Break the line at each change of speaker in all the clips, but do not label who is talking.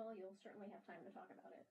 well, you'll certainly have time to talk about it.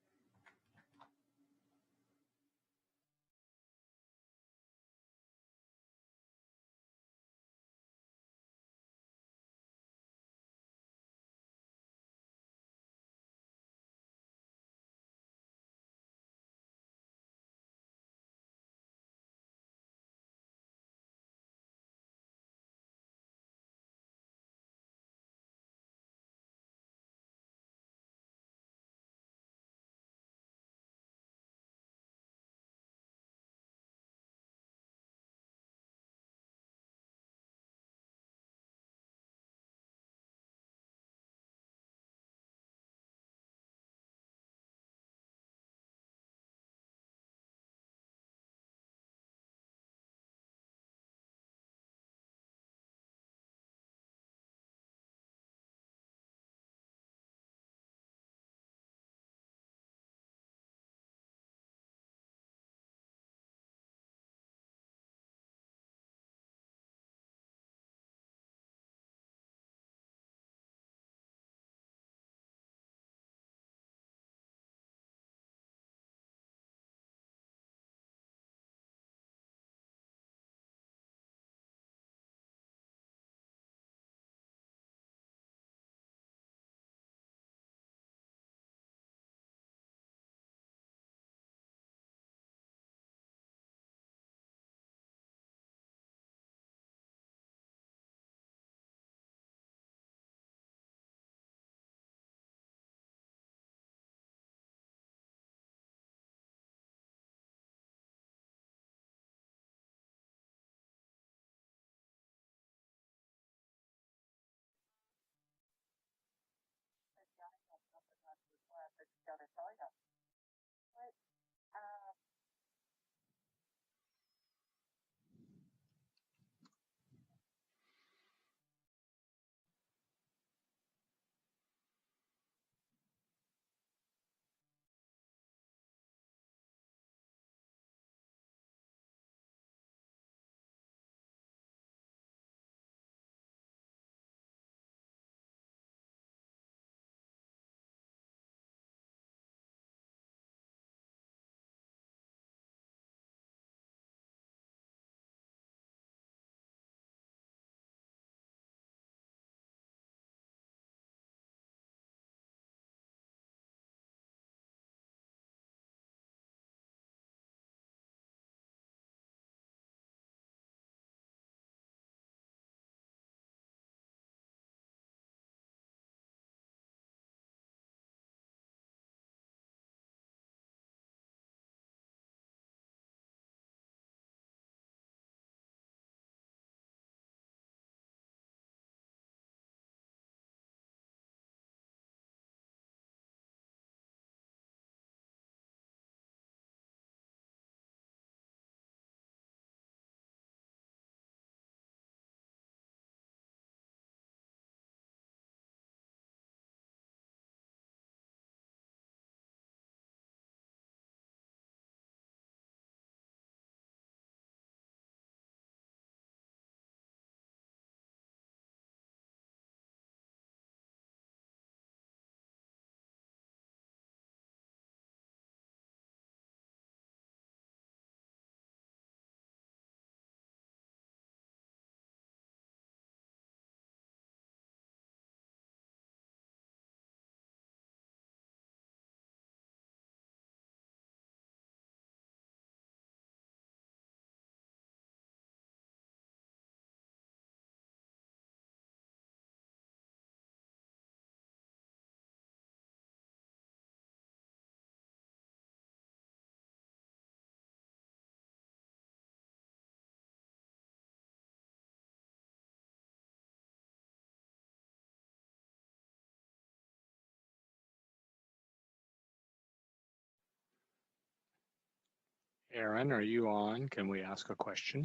Aaron, are you on? Can we ask a question?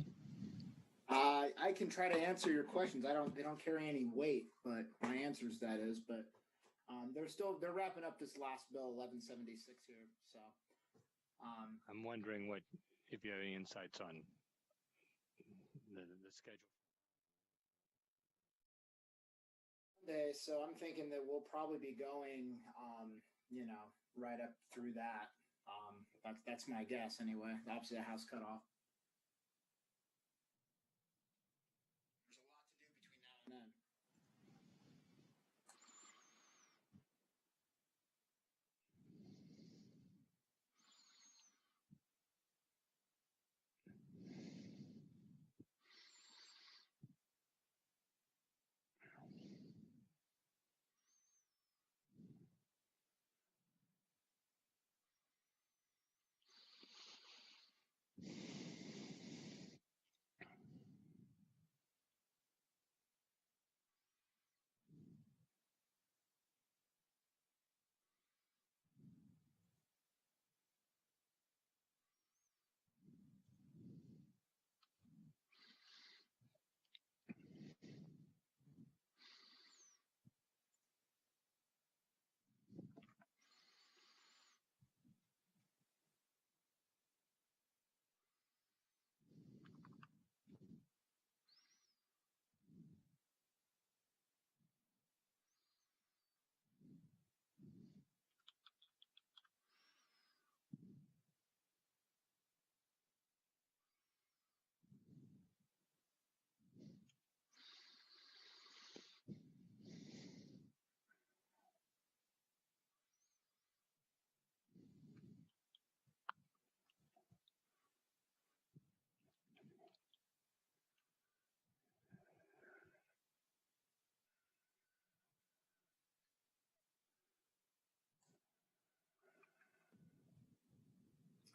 I can try to answer your questions. They don't carry any weight, but my answers that is. But they're wrapping up this last bill 1176 here. So
I'm wondering if you have any insights on the schedule.
So I'm thinking that we'll probably be going, right up through that. That's my guess anyway. Obviously, a house cut off. There's a lot to do between now and then.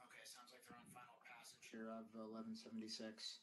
Okay, sounds like they're on final passage here of 1176.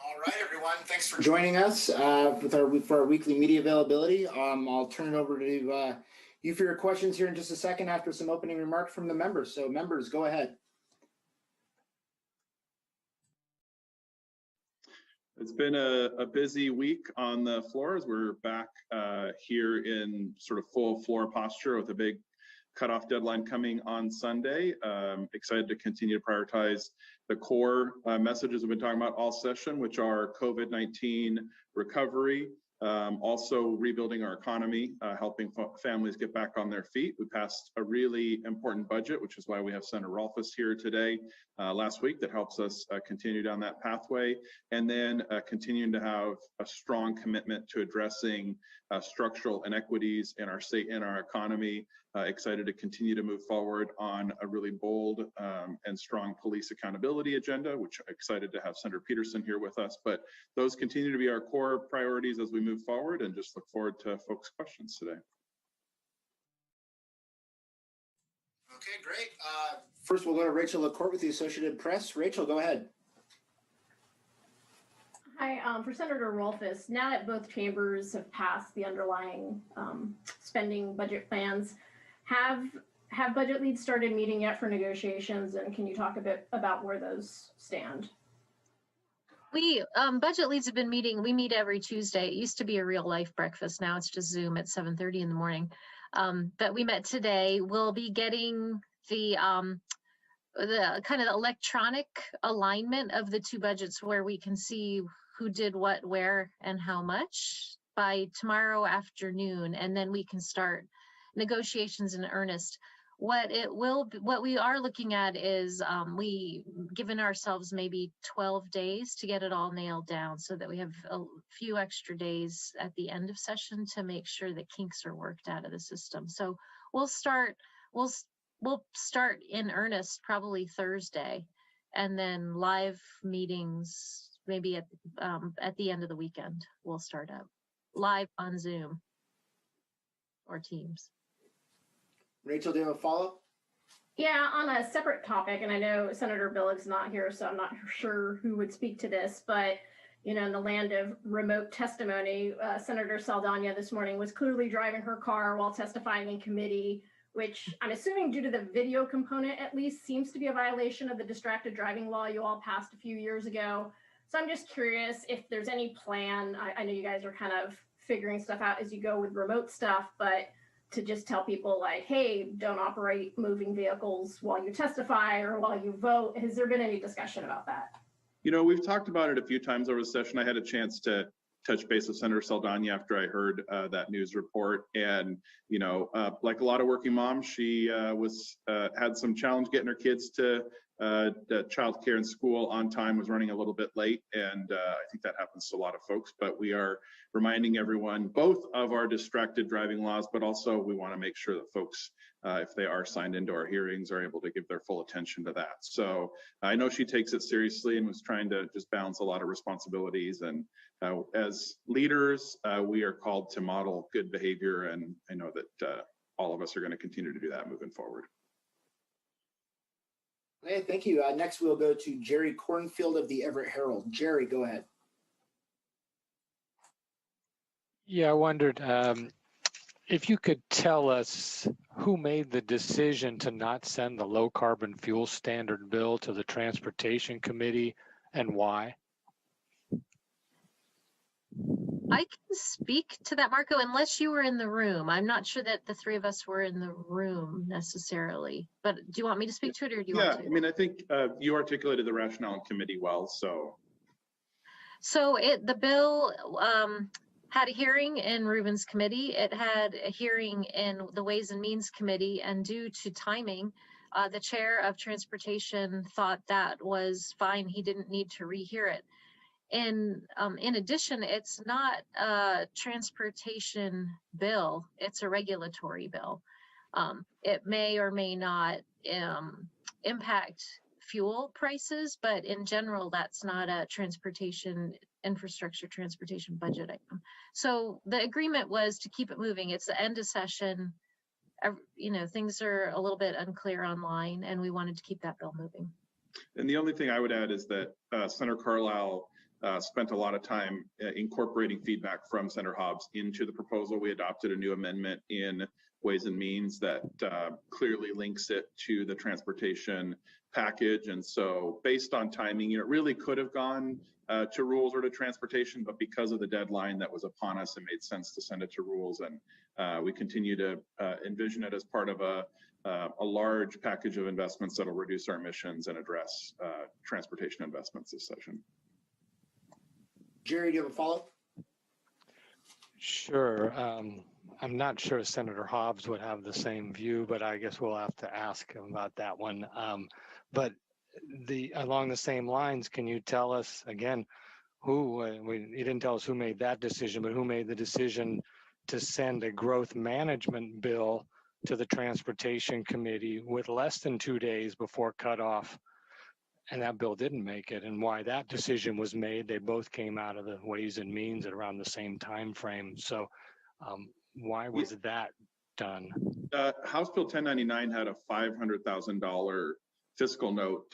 All right, everyone. Thanks for joining us for our weekly media availability. I'll turn it over to you for your questions here in just a second after some opening remarks from the members. So members, go ahead.
It's been a busy week on the floor as we're back here in sort of full floor posture with a big cutoff deadline coming on Sunday. Excited to continue to prioritize the core messages we've been talking about all session, which are COVID-19 recovery, also rebuilding our economy, helping families get back on their feet. We passed a really important budget, which is why we have Senator Rolfes here today last week that helps us continue down that pathway. And then continuing to have a strong commitment to addressing structural inequities in our state and our economy. Excited to continue to move forward on a really bold and strong police accountability agenda, which I'm excited to have Senator Peterson here with us. But those continue to be our core priorities as we move forward, and just look forward to folks' questions today.
Okay, great. First, we'll go to Rachel LaCourte with the Associated Press. Rachel, go ahead.
Hi, for Senator Rolfes, now that both chambers have passed the underlying spending budget plans, have budget leads started meeting yet for negotiations, and can you talk a bit about where those stand?
We budget leads have been meeting. We meet every Tuesday. It used to be a real life breakfast. Now it's just Zoom at 7:30 in the morning. But we met today. We'll be getting the kind of electronic alignment of the two budgets where we can see who did what, where, and how much by tomorrow afternoon, and then we can start negotiations in earnest. What we are looking at is we given ourselves maybe 12 days to get it all nailed down, so that we have a few extra days at the end of session to make sure that kinks are worked out of the system. So we'll start in earnest probably Thursday, and then live meetings maybe at the end of the weekend. We'll start up live on Zoom or Teams.
Rachel, do you have a follow-up?
Yeah, on a separate topic, and I know Senator Billig's not here, so I'm not sure who would speak to this, but in the land of remote testimony, Senator Saldana this morning was clearly driving her car while testifying in committee, which I'm assuming due to the video component at least seems to be a violation of the distracted driving law you all passed a few years ago. So I'm just curious if there's any plan. I know you guys are kind of figuring stuff out as you go with remote stuff, but to just tell people like, hey, don't operate moving vehicles while you testify or while you vote. Has there been any discussion about that?
We've talked about it a few times over the session. I had a chance to touch base with Senator Saldana after I heard that news report. And, like a lot of working moms, she had some challenge getting her kids to childcare and school on time, was running a little bit late. And I think that happens to a lot of folks, but we are reminding everyone both of our distracted driving laws, but also we want to make sure that folks, if they are signed into our hearings, are able to give their full attention to that. So I know she takes it seriously and was trying to just balance a lot of responsibilities. And as leaders, we are called to model good behavior. And I know that all of us are going to continue to do that moving forward.
Okay, thank you. Next, we'll go to Jerry Cornfield of the Everett Herald. Jerry, go ahead.
Yeah, I wondered if you could tell us who made the decision to not send the low carbon fuel standard bill to the Transportation Committee and why?
I can speak to that, Marco, unless you were in the room. I'm not sure that the three of us were in the room necessarily, but do you want me to speak to it, or do you want to?
I mean, I think you articulated the rationale in committee well, so.
So the bill had a hearing in Rubin's committee. It had a hearing in the Ways and Means Committee, and due to timing, the chair of transportation thought that was fine. He didn't need to rehear it. And in addition, it's not a transportation bill, it's a regulatory bill. It may or may not impact fuel prices, but in general, that's not a transportation budget item. So the agreement was to keep it moving. It's the end of session. Things are a little bit unclear online, and we wanted to keep that bill moving.
And the only thing I would add is that Senator Carlisle spent a lot of time incorporating feedback from Senator Hobbs into the proposal. We adopted a new amendment in Ways and Means that clearly links it to the transportation package. And so based on timing, it really could have gone to rules or to transportation, but because of the deadline that was upon us, it made sense to send it to rules. And we continue to envision it as part of a large package of investments that will reduce our emissions and address transportation investments this session.
Jerry, do you have a follow-up?
Sure. I'm not sure Senator Hobbs would have the same view, but I guess we'll have to ask him about that one. But along the same lines, can you tell us again you didn't tell us who made that decision, but who made the decision to send a growth management bill to the Transportation Committee with less than 2 days before cutoff? And that bill didn't make it, and why that decision was made. They both came out of the Ways and Means at around the same time frame. So why was that done?
House Bill 1099 had a $500,000 fiscal note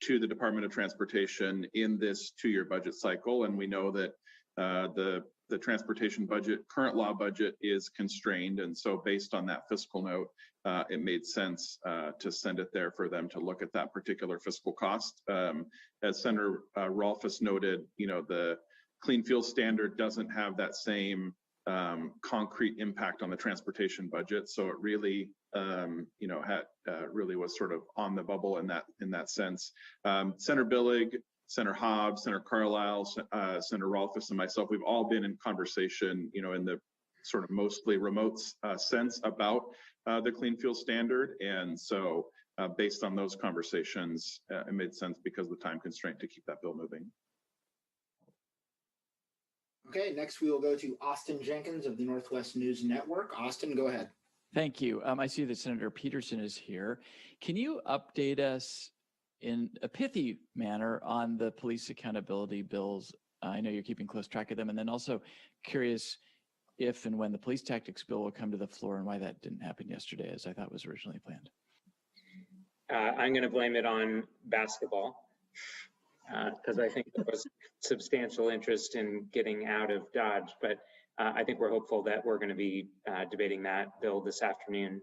to the Department of Transportation in this 2-year budget cycle. And we know that the transportation budget, current law budget, is constrained. And so based on that fiscal note, it made sense to send it there for them to look at that particular fiscal cost. As Senator Rolfes noted, the Clean Fuel Standard doesn't have that same concrete impact on the transportation budget. So it really, really was sort of on the bubble in that sense. Senator Billig, Senator Hobbs, Senator Carlisle, Senator Rolfes, and myself, we've all been in conversation, in the sort of mostly remote sense about the Clean Fuel Standard. And so based on those conversations, it made sense because of the time constraint to keep that bill moving.
Okay, next we will go to Austin Jenkins of the Northwest News Network. Austin, go ahead.
Thank you. I see that Senator Peterson is here. Can you update us in a pithy manner on the police accountability bills? I know you're keeping close track of them. And then also curious if and when the police tactics bill will come to the floor and why that didn't happen yesterday as I thought was originally planned.
I'm going to blame it on basketball because I think there was substantial interest in getting out of Dodge. But I think we're hopeful that we're going to be debating that bill this afternoon.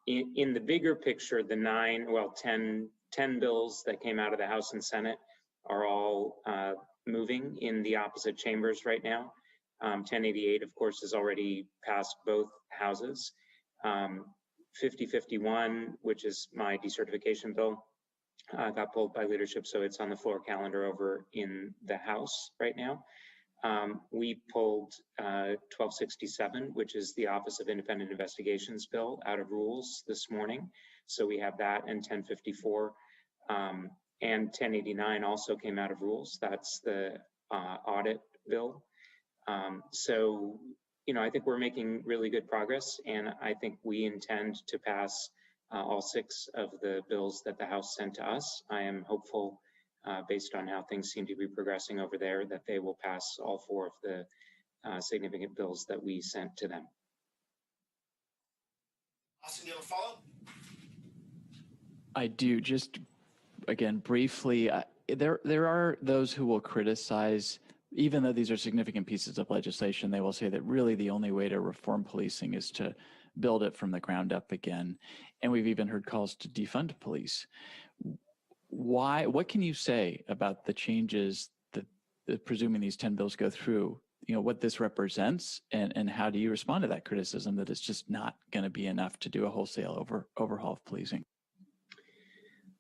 In the bigger picture, the 10 bills that came out of the House and Senate are all moving in the opposite chambers right now. 1088, of course, has already passed both houses. 5051, which is my decertification bill, got pulled by leadership, so it's on the floor calendar over in the House right now. We pulled 1267, which is the Office of Independent Investigations bill, out of rules this morning. So we have that, and 1054. And 1089 also came out of rules. That's the audit bill. So, I think we're making really good progress, and I think we intend to pass all 6 of the bills that the House sent to us. I am hopeful, based on how things seem to be progressing over there, that they will pass all 4 of the significant bills that we sent to them.
Austin, do you have a follow-up?
I do. Just again, briefly, there are those who will criticize, even though these are significant pieces of legislation, they will say that really the only way to reform policing is to build it from the ground up again. And we've even heard calls to defund police. What can you say about the changes that presuming these 10 bills go through, what this represents, and how do you respond to that criticism that it's just not going to be enough to do a wholesale overhaul of policing?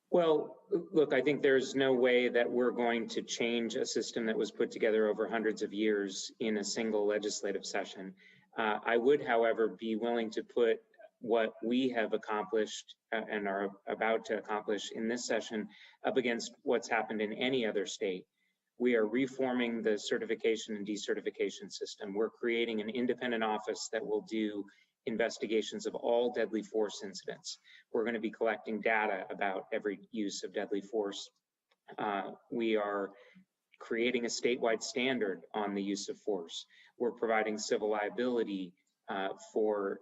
Well, look, I think there's no way that we're going to change a system that was put together over hundreds of years in a single legislative session. I would, however, be willing to put what we have accomplished and are about to accomplish in this session up against what's happened in any other state. We are reforming the certification and decertification system. We're creating an independent office that will do investigations of all deadly force incidents. We're going to be collecting data about every use of deadly force. We are creating a statewide standard on the use of force. We're providing civil liability for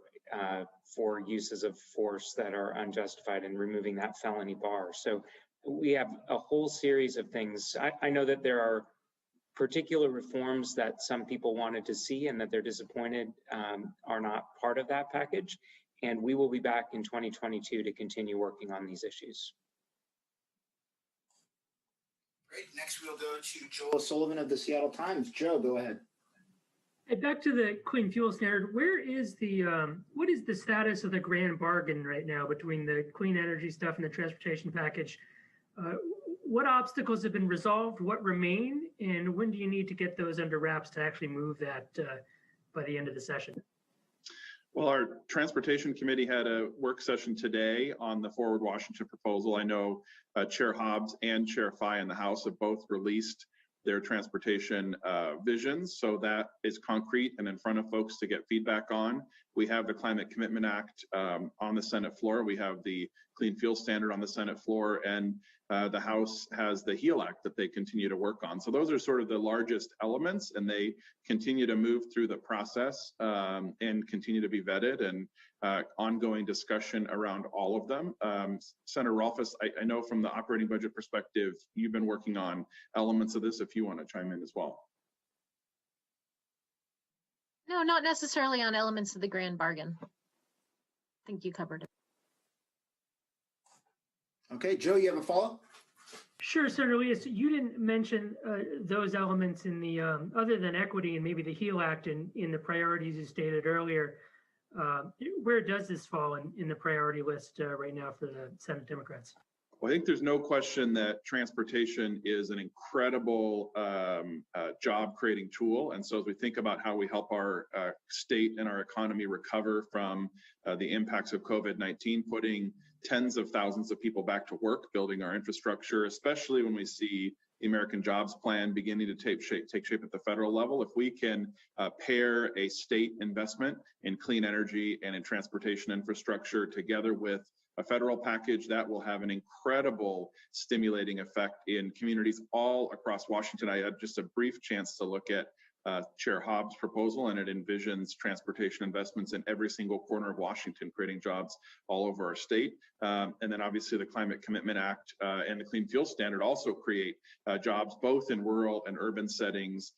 uses of force that are unjustified and removing that felony bar. So we have a whole series of things. I know that there are particular reforms that some people wanted to see and that they're disappointed are not part of that package. And we will be back in 2022 to continue working on these issues.
Great. Next, we'll go to Joel Sullivan of the Seattle Times. Joe, go ahead.
Hey, back to the clean fuel standard. Where is what is the status of the grand bargain right now between the clean energy stuff and the transportation package? What obstacles have been resolved? What remain? And when do you need to get those under wraps to actually move that by the end of the session?
Well, our transportation committee had a work session today on the Forward Washington proposal. I know Chair Hobbs and Chair Fye in the House have both released their transportation visions. So that is concrete and in front of folks to get feedback on. We have the Climate Commitment Act on the Senate floor. We have the Clean Fuel Standard on the Senate floor, and the House has the HEAL Act that they continue to work on. So those are sort of the largest elements, and they continue to move through the process and continue to be vetted, and ongoing discussion around all of them. Senator Rolfes, I know from the operating budget perspective, you've been working on elements of this, if you want to chime in as well.
No, not necessarily on elements of the grand bargain. I think you covered it.
Okay, Joe, you have a follow-up?
Sure, Senator Elias, you didn't mention those elements in the, other than equity and maybe the HEAL Act in the priorities you stated earlier. Where does this fall in the priority list right now for the Senate Democrats?
Well, I think there's no question that transportation is an incredible job creating tool. And so as we think about how we help our state and our economy recover from the impacts of COVID-19, putting tens of thousands of people back to work, building our infrastructure, especially when we see the American Jobs Plan beginning to take shape at the federal level. If we can pair a state investment in clean energy and in transportation infrastructure together with a federal package, that will have an incredible stimulating effect in communities all across Washington. I had just a brief chance to look at Chair Hobbs' proposal, and it envisions transportation investments in every single corner of Washington, creating jobs all over our state. And then obviously the Climate Commitment Act and the Clean Fuel Standard also create jobs both in rural and urban settings,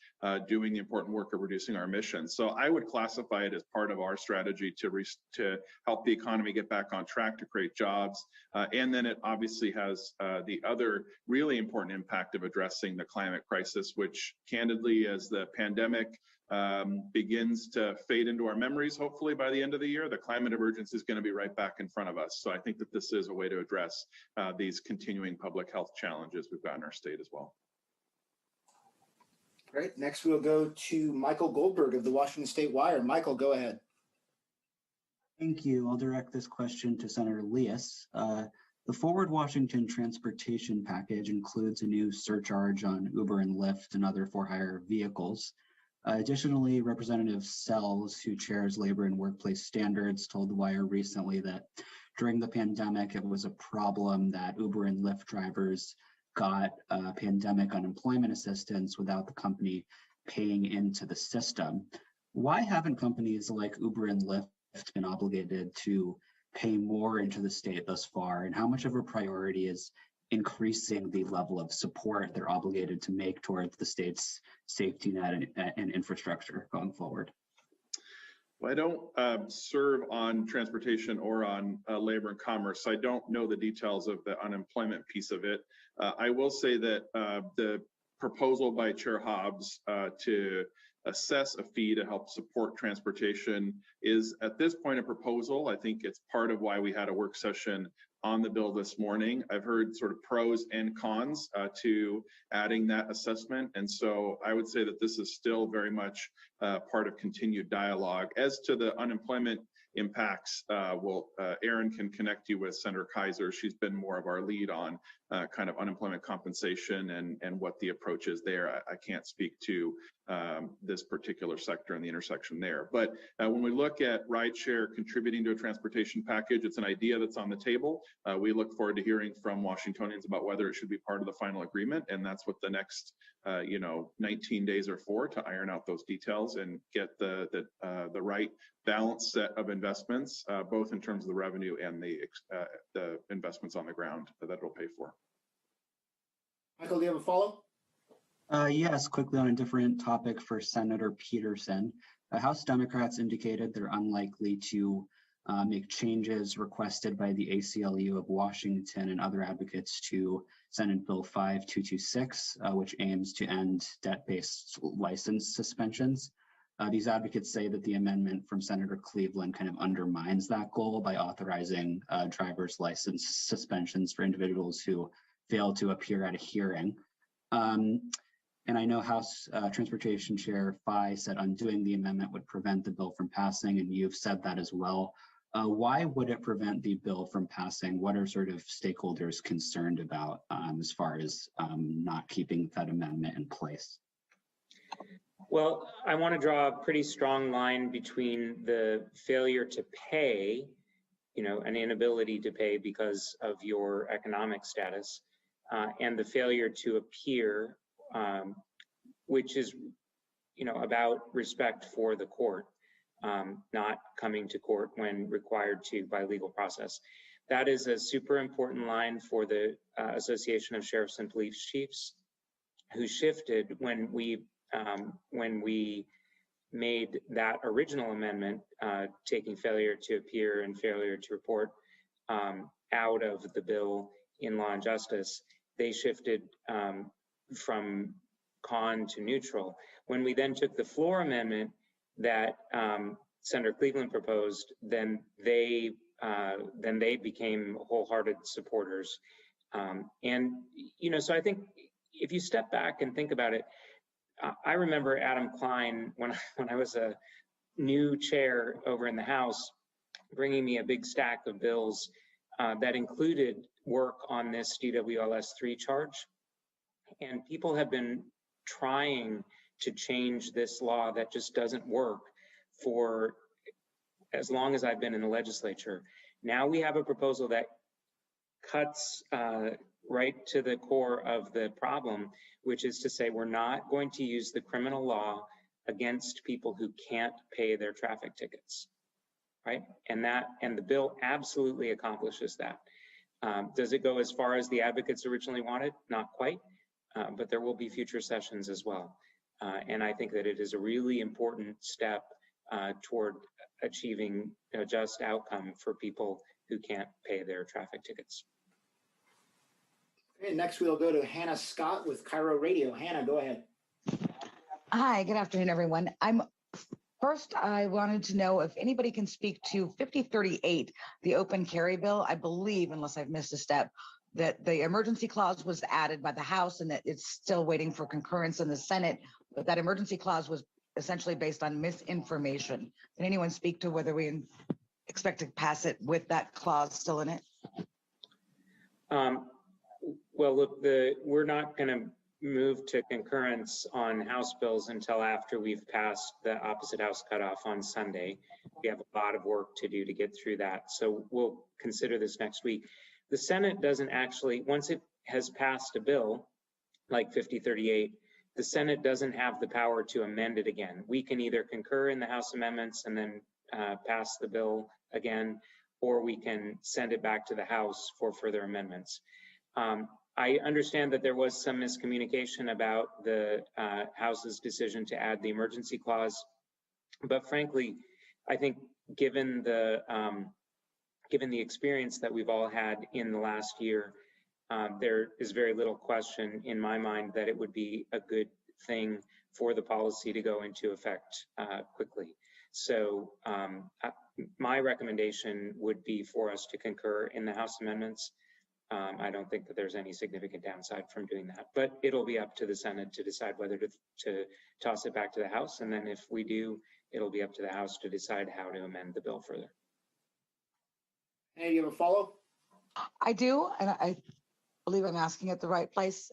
doing the important work of reducing our emissions. So I would classify it as part of our strategy to help the economy get back on track, to create jobs. And then it obviously has the other really important impact of addressing the climate crisis, which candidly, as the pandemic begins to fade into our memories, hopefully by the end of the year, the climate emergency is going to be right back in front of us. So I think that this is a way to address these continuing public health challenges we've got in our state as well.
Great. Next, we'll go to Michael Goldberg of the Washington State Wire. Michael, go ahead.
Thank you. I'll direct this question to Senator Elias. The Forward Washington Transportation Package includes a new surcharge on Uber and Lyft and other for-hire vehicles. Additionally, Representative Sells, who chairs Labor and Workplace Standards, told The Wire recently that during the pandemic, it was a problem that Uber and Lyft drivers got pandemic unemployment assistance without the company paying into the system. Why haven't companies like Uber and Lyft been obligated to pay more into the state thus far? And how much of a priority is increasing the level of support they're obligated to make towards the state's safety net and infrastructure going forward?
Well, I don't serve on transportation or on labor and commerce, so I don't know the details of the unemployment piece of it. I will say that the proposal by Chair Hobbs to assess a fee to help support transportation is at this point a proposal. I think it's part of why we had a work session on the bill this morning. I've heard sort of pros and cons to adding that assessment. And so I would say that this is still very much part of continued dialogue. As to the unemployment impacts, Erin can connect you with Senator Kaiser. She's been more of our lead on kind of unemployment compensation and what the approach is there. I can't speak to this particular sector and the intersection there. But when we look at rideshare contributing to a transportation package, it's an idea that's on the table. We look forward to hearing from Washingtonians about whether it should be part of the final agreement. And that's what the next 19 days are for, to iron out those details and get the right balanced set of investments, both in terms of the revenue and the investments on the ground that it'll pay for.
Michael, do you have a follow?
Yes, quickly on a different topic for Senator Peterson. House Democrats indicated they're unlikely to make changes requested by the ACLU of Washington and other advocates to Senate Bill 5226, which aims to end debt-based license suspensions. These advocates say that the amendment from Senator Cleveland kind of undermines that goal by authorizing driver's license suspensions for individuals who fail to appear at a hearing. And I know House Transportation Chair Fye said undoing the amendment would prevent the bill from passing, and you've said that as well. Why would it prevent the bill from passing? What are sort of stakeholders concerned about as far as not keeping that amendment in place?
Well, I want to draw a pretty strong line between the failure to pay, an inability to pay because of your economic status, and the failure to appear, which is, about respect for the court, not coming to court when required to by legal process. That is a super important line for the Association of Sheriffs and Police Chiefs, who shifted when we made that original amendment, taking failure to appear and failure to report out of the bill in Law and Justice. They shifted from con to neutral. When we then took the floor amendment that Senator Cleveland proposed, then they became wholehearted supporters. And so I think if you step back and think about it, I remember Adam Klein when I was a new chair over in the House, bringing me a big stack of bills that included work on this DWLS3 charge. And people have been trying to change this law that just doesn't work for as long as I've been in the legislature. Now we have a proposal that cuts right to the core of the problem, which is to say we're not going to use the criminal law against people who can't pay their traffic tickets, right? And the bill absolutely accomplishes that. Does it go as far as the advocates originally wanted? Not quite, but there will be future sessions as well. And I think that it is a really important step toward achieving a just outcome for people who can't pay their traffic tickets.
Okay, next we'll go to Hannah Scott with Cairo Radio. Hannah, go ahead.
Hi, good afternoon, everyone. First, I wanted to know if anybody can speak to 5038, the open carry bill. I believe, unless I've missed a step, that the emergency clause was added by the House and that it's still waiting for concurrence in the Senate, but that emergency clause was essentially based on misinformation. Can anyone speak to whether we expect to pass it with that clause still in it?
Well, look, we're not going to move to concurrence on House bills until after we've passed the opposite House cutoff on Sunday. We have a lot of work to do to get through that. So we'll consider this next week. The Senate doesn't actually, once it has passed a bill like 5038, the Senate doesn't have the power to amend it again. We can either concur in the House amendments and then pass the bill again, or we can send it back to the House for further amendments. I understand that there was some miscommunication about the House's decision to add the emergency clause, but frankly, I think given the experience that we've all had in the last year, there is very little question in my mind that it would be a good thing for the policy to go into effect quickly. So my recommendation would be for us to concur in the House amendments. I don't think that there's any significant downside from doing that, but it'll be up to the Senate to decide whether to toss it back to the House. And then if we do, it'll be up to the House to decide how to amend the bill further.
Hey, you have a follow?
I do, and I believe I'm asking at the right place.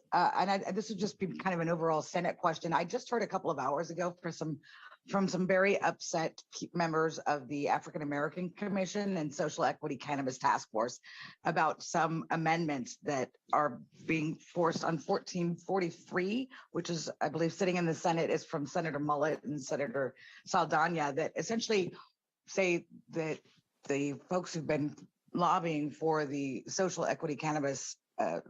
This would just be kind of an overall Senate question. I just heard a couple of hours ago from some very upset members of the African American Commission and Social Equity Cannabis Task Force about some amendments that are being forced on 1443, which is, I believe, sitting in the Senate, is from Senator Mullet and Senator Saldana, that essentially say that the folks who've been lobbying for the social equity cannabis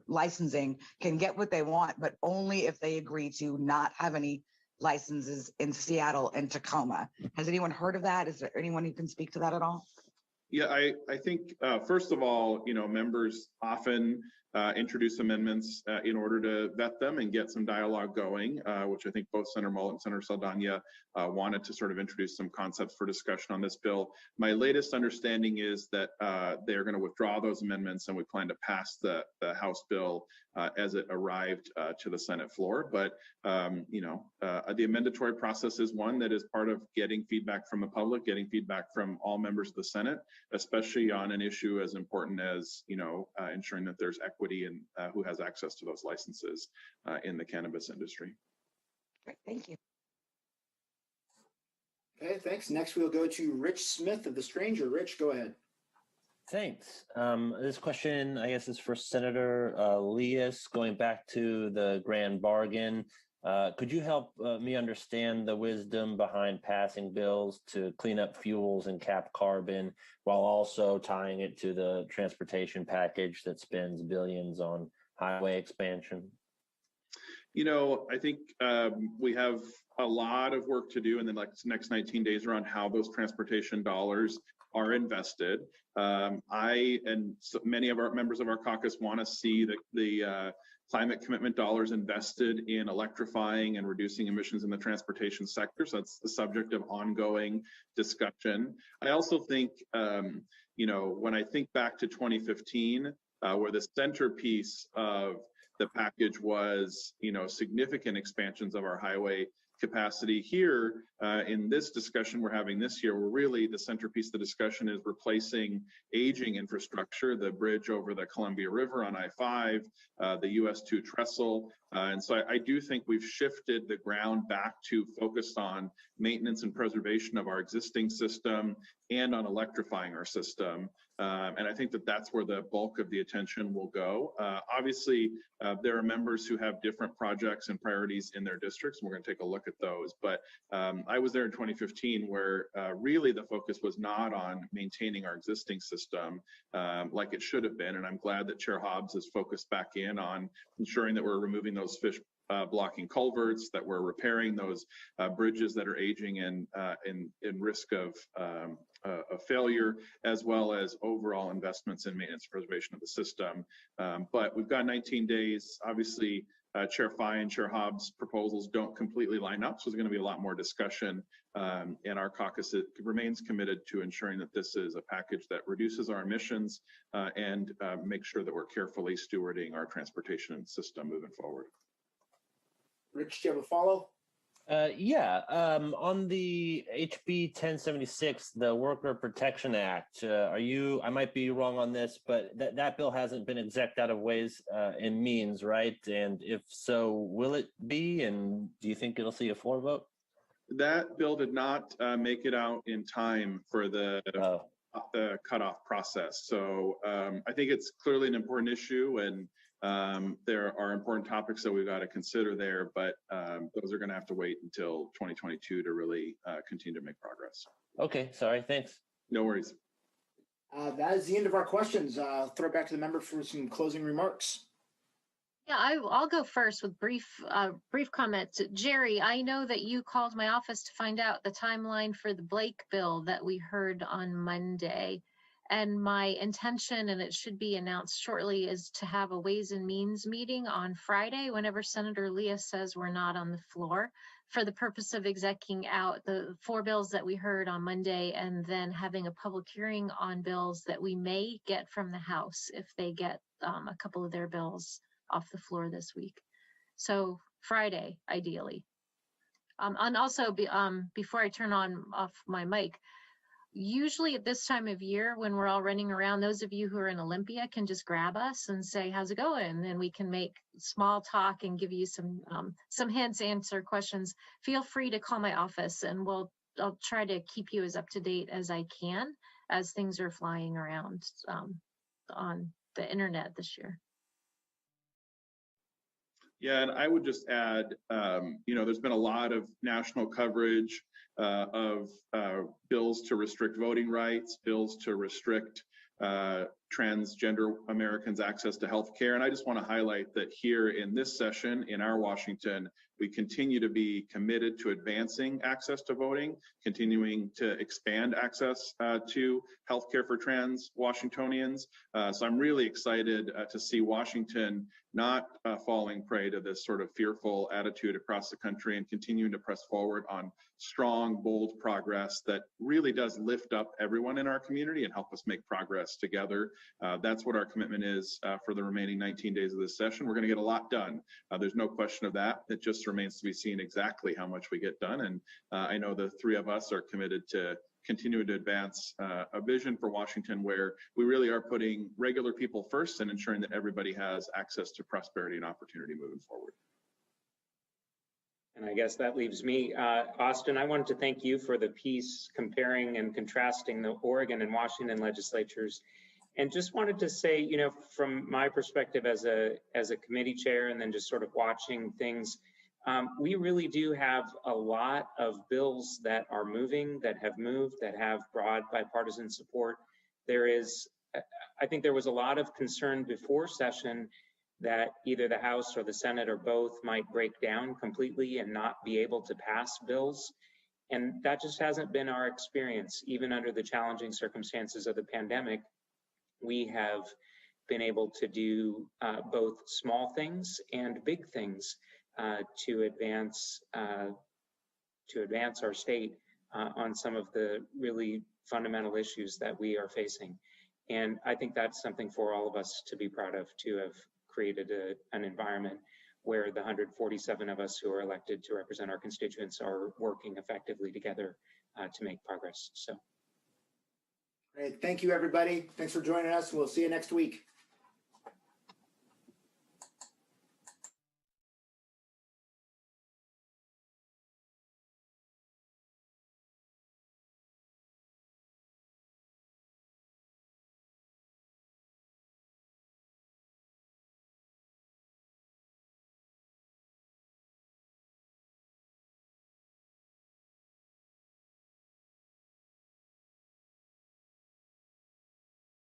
licensing can get what they want, but only if they agree to not have any licenses in Seattle and Tacoma. Has anyone heard of that? Is there anyone who can speak to that at all?
Yeah, I think, first of all, members often introduce amendments in order to vet them and get some dialogue going, which I think both Senator Mullett and Senator Saldana wanted to sort of introduce some concepts for discussion on this bill. My latest understanding is that they're going to withdraw those amendments, and we plan to pass the House bill as it arrived to the Senate floor. But, the amendatory process is one that is part of getting feedback from the public, getting feedback from all members of the Senate, especially on an issue as important as, ensuring that there's equity and who has access to those licenses in the cannabis industry.
Great, thank you.
Okay, thanks. Next, we'll go to Rich Smith of The Stranger. Rich, go ahead.
Thanks. This question, I guess, is for Senator Elias, going back to the grand bargain. Could you help me understand the wisdom behind passing bills to clean up fuels and cap carbon while also tying it to the transportation package that spends billions on highway expansion?
I think we have a lot of work to do in the next 19 days around how those transportation dollars are invested. I and many of our members of our caucus want to see the climate commitment dollars invested in electrifying and reducing emissions in the transportation sector. So that's the subject of ongoing discussion. I also think, when I think back to 2015, where the centerpiece of the package was, significant expansions of our highway capacity here in this discussion we're having this year, where really the centerpiece of the discussion is replacing aging infrastructure, the bridge over the Columbia River on I-5, the US 2 trestle. And so I do think we've shifted the ground back to focus on maintenance and preservation of our existing system and on electrifying our system. And I think that that's where the bulk of the attention will go. Obviously, there are members who have different projects and priorities in their districts, and we're going to take a look at those. But I was there in 2015 where really the focus was not on maintaining our existing system like it should have been. And I'm glad that Chair Hobbs is focused back in on ensuring that we're removing those fish blocking culverts, that we're repairing those bridges that are aging and in risk of failure, as well as overall investments in maintenance preservation of the system. But we've got 19 days. Obviously, Chair Fye and Chair Hobbs' proposals don't completely line up, so there's going to be a lot more discussion. And our caucus remains committed to ensuring that this is a package that reduces our emissions and makes sure that we're carefully stewarding our transportation system moving forward.
Rich, do you have a follow?
On the HB 1076, the Worker Protection Act, I might be wrong on this, but that bill hasn't been execed out of Ways and Means, right? And if so, will it be? And do you think it'll see a floor vote?
That bill did not make it out in time for the cutoff process. So I think it's clearly an important issue, and there are important topics that we've got to consider there, but those are going to have to wait until 2022 to really continue to make progress.
Okay, sorry, thanks.
No worries.
That is the end of our questions. I'll throw it back to the member for some closing remarks.
Yeah, I'll go first with brief comments. Jerry, I know that you called my office to find out the timeline for the Blake bill that we heard on Monday. And my intention, and it should be announced shortly, is to have a Ways and Means meeting on Friday whenever Senator Elias says we're not on the floor, for the purpose of executing out the 4 bills that we heard on Monday, and then having a public hearing on bills that we may get from the House if they get a couple of their bills off the floor this week. So Friday, ideally. And also, before I turn off my mic, usually at this time of year when we're all running around, those of you who are in Olympia can just grab us and say, how's it going? And we can make small talk and give you some hints, answer questions. Feel free to call my office, and I'll try to keep you as up to date as I can as things are flying around on the internet this year.
Yeah, and I would just add, there's been a lot of national coverage of bills to restrict voting rights, bills to restrict transgender Americans access to healthcare. And I just want to highlight that here in this session in our Washington, we continue to be committed to advancing access to voting, continuing to expand access to healthcare for trans Washingtonians. So I'm really excited to see Washington not falling prey to this sort of fearful attitude across the country and continuing to press forward on strong, bold progress that really does lift up everyone in our community and help us make progress together. That's what our commitment is for the remaining 19 days of this session. We're going to get a lot done. There's no question of that. It just remains to be seen exactly how much we get done. And I know the three of us are committed to continue to advance a vision for Washington where we really are putting regular people first and ensuring that everybody has access to prosperity and opportunity moving forward.
And I guess that leaves me. Austin, I wanted to thank you for the piece comparing and contrasting the Oregon and Washington legislatures. And just wanted to say, you know, from my perspective as a committee chair and then just sort of watching things, we really do have a lot of bills that are moving, that have moved, that have broad bipartisan support. There is, I think there was a lot of concern before session that either the House or the Senate or both might break down completely and not be able to pass bills. And that just hasn't been our experience. Even under the challenging circumstances of the pandemic, we have been able to do both small things and big things to advance our state on some of the really fundamental issues that we are facing. And I think that's something for all of us to be proud of, to have created an environment where the 147 of us who are elected to represent our constituents are working effectively together to make progress. So.
Great. Thank you, everybody. Thanks for joining us. We'll see you next week.